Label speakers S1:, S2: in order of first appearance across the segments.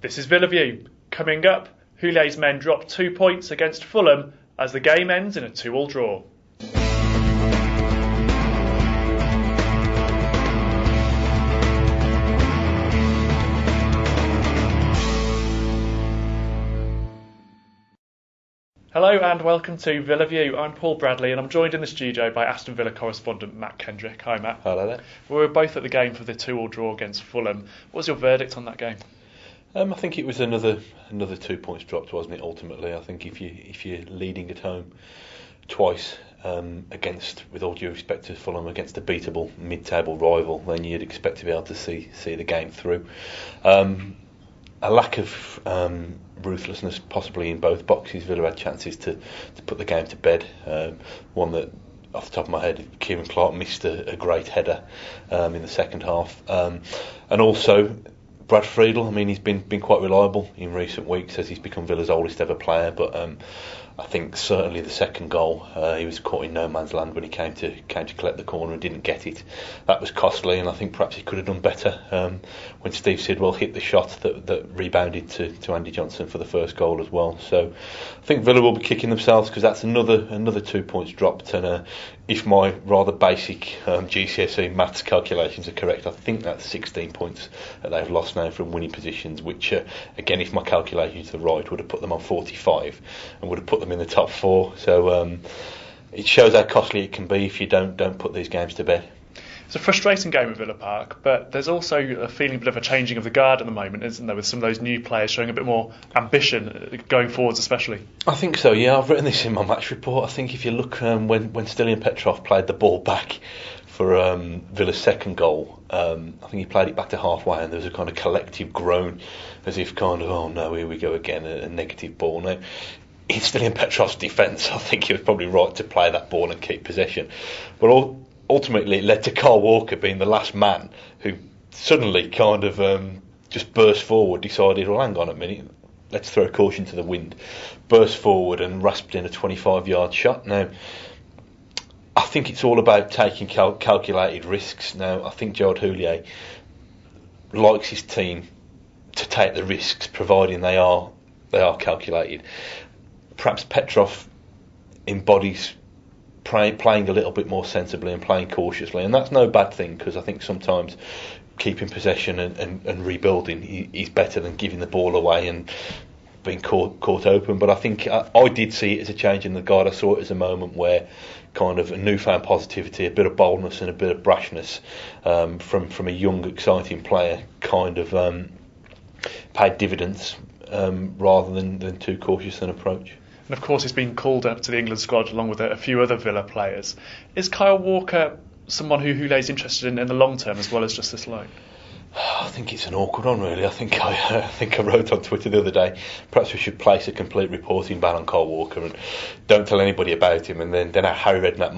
S1: This is Villa View. Coming up, Houlliers men drop 2 points against Fulham as the game ends in a 2-2 draw. Hello and welcome to Villa View. I'm Paul Bradley and I'm joined in the studio by Aston Villa correspondent Matt Kendrick. Hi Matt.
S2: Hello there.
S1: We were both at the game for the 2-2 draw against Fulham. What was your verdict on that game?
S2: I think it was another 2 points dropped, wasn't it? Ultimately, I think if you're leading at home twice against, with all due respect to Fulham, against a beatable mid-table rival, then you'd expect to be able to see the game through. A lack of ruthlessness possibly in both boxes. Villa had chances to put the game to bed. One that, off the top of my head, Kieran Clark missed a great header in the second half. And also Brad Friedel, I mean, he's been quite reliable in recent weeks as he's become Villa's oldest ever player, but I think certainly the second goal, he was caught in no man's land when he came to collect the corner and didn't get it. That was costly, and I think perhaps he could have done better when Steve Sidwell hit the shot that rebounded to Andy Johnson for the first goal as well. So I think Villa will be kicking themselves because that's another 2 points dropped, and if my rather basic GCSE maths calculations are correct, I think that's 16 points that they've lost now from winning positions, which again, if my calculations are right, would have put them on 45 and would have put them in the top four. So it shows how costly it can be if you don't put these games to bed.
S1: It's a frustrating game at Villa Park, but there's also a feeling, a bit of a changing of the guard at the moment, isn't there, with some of those new players showing a bit more ambition going forwards especially?
S2: I think so, yeah. I've written this in my match report. I think if you look when Stilian Petrov played the ball back for Villa's second goal, I think he played it back to halfway and there was a kind of collective groan as if kind of, oh no, here we go again, a negative ball. Now, in Stilian Petrov's defence, I think he was probably right to play that ball and keep possession. But ultimately it led to Kyle Walker being the last man who suddenly kind of just burst forward, decided, well, hang on a minute, let's throw caution to the wind, burst forward and rasped in a 25-yard shot. Now, I think it's all about taking calculated risks. Now, I think Gerard Houllier likes his team to take the risks, providing they are calculated. Perhaps Petrov embodies playing a little bit more sensibly and playing cautiously, and that's no bad thing, because I think sometimes keeping possession and rebuilding is better than giving the ball away and being caught open. But I think I did see it as a change in the guard. I saw it as a moment where kind of a newfound positivity, a bit of boldness and a bit of brashness from a young, exciting player kind of paid dividends rather than too cautious an approach.
S1: And of course he's been called up to the England squad along with a few other Villa players. Is Kyle Walker someone who Houllier interested in the long term as well as just this loan?
S2: I think it's an awkward one, really. I think I wrote on Twitter the other day, perhaps we should place a complete reporting ban on Kyle Walker and don't tell anybody about him, and then Harry Redknapp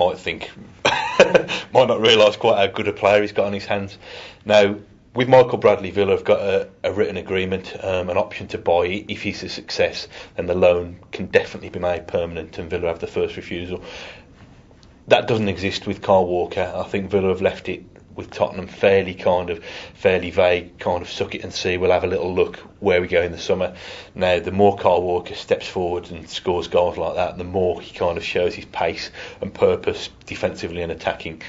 S2: might not realise quite how good a player he's got on his hands. Now, with Michael Bradley, Villa have got a written agreement, an option to buy. If he's a success, then the loan can definitely be made permanent and Villa have the first refusal. That doesn't exist with Kyle Walker. I think Villa have left it with Tottenham fairly vague, kind of suck it and see, we'll have a little look where we go in the summer. Now, the more Kyle Walker steps forward and scores goals like that, the more he kind of shows his pace and purpose defensively and attacking,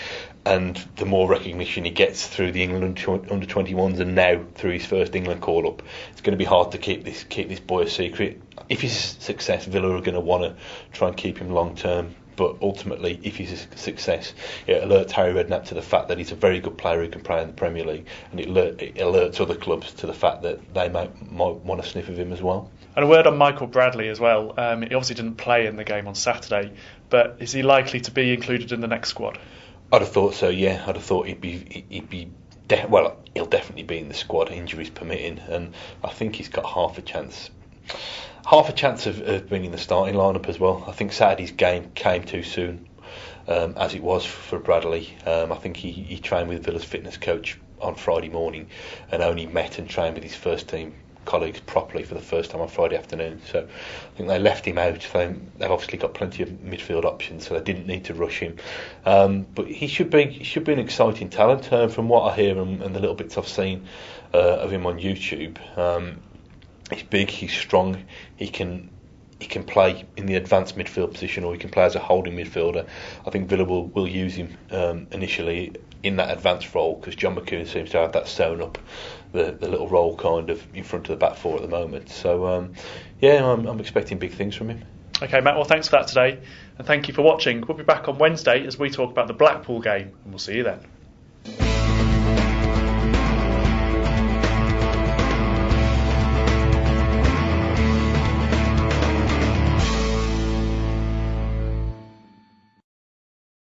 S2: and the more recognition he gets through the England under-21s and now through his first England call-up. It's going to be hard to keep this boy a secret. If he's a success, Villa are going to want to try and keep him long-term. But ultimately, if he's a success, it alerts Harry Redknapp to the fact that he's a very good player who can play in the Premier League, and it alerts other clubs to the fact that they might want to sniff of him as well.
S1: And a word on Michael Bradley as well. He obviously didn't play in the game on Saturday, but is he likely to be included in the next squad?
S2: I'd have thought so, yeah. I'd have thought he'll definitely be in the squad, injuries permitting, and I think he's got half a chance of being in the starting lineup as well. I think Saturday's game came too soon, as it was for Bradley. I think he trained with Villa's fitness coach on Friday morning and only met and trained with his first team colleagues properly for the first time on Friday afternoon. So I think they left him out. They've obviously got plenty of midfield options, so they didn't need to rush him. But he should be an exciting talent from what I hear and the little bits I've seen of him on YouTube. He's big, he's strong, he can play in the advanced midfield position, or he can play as a holding midfielder. I think Villa will use him initially in that advanced role, because John McKeown seems to have that sewn up, the little role kind of in front of the back four at the moment. So I'm expecting big things from him.
S1: Okay, Matt, well, thanks for that today, and thank you for watching. We'll be back on Wednesday as we talk about the Blackpool game, and we'll see you then.